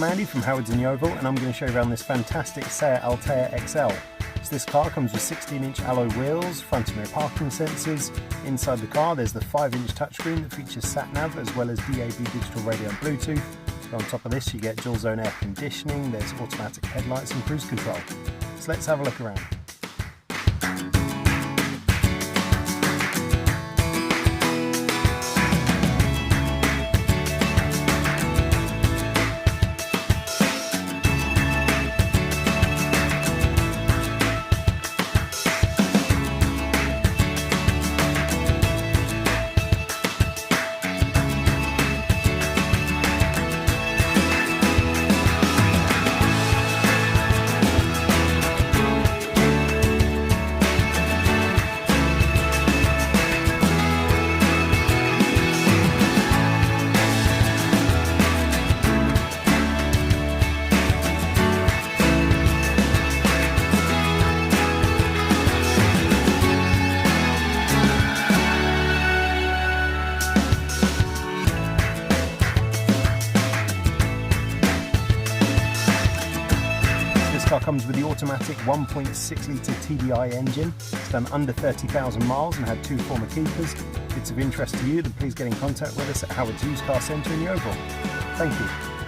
I'm Andy from Howard's in Yeovil, and I'm going to show you around this fantastic Seat Altea XL. So this car comes with 16-inch alloy wheels, front and rear parking sensors. Inside the car there's the 5-inch touchscreen that features sat-nav as well as DAB digital radio and Bluetooth. And on top of this you get dual zone air conditioning, there's automatic headlights and cruise control. So let's have a look around. This car comes with the automatic 1.6 litre TDI engine. It's done under 30,000 miles and had 2 former keepers. If it's of interest to you, then please get in contact with us at Howard's Used Car Centre in Yeovil. Thank you.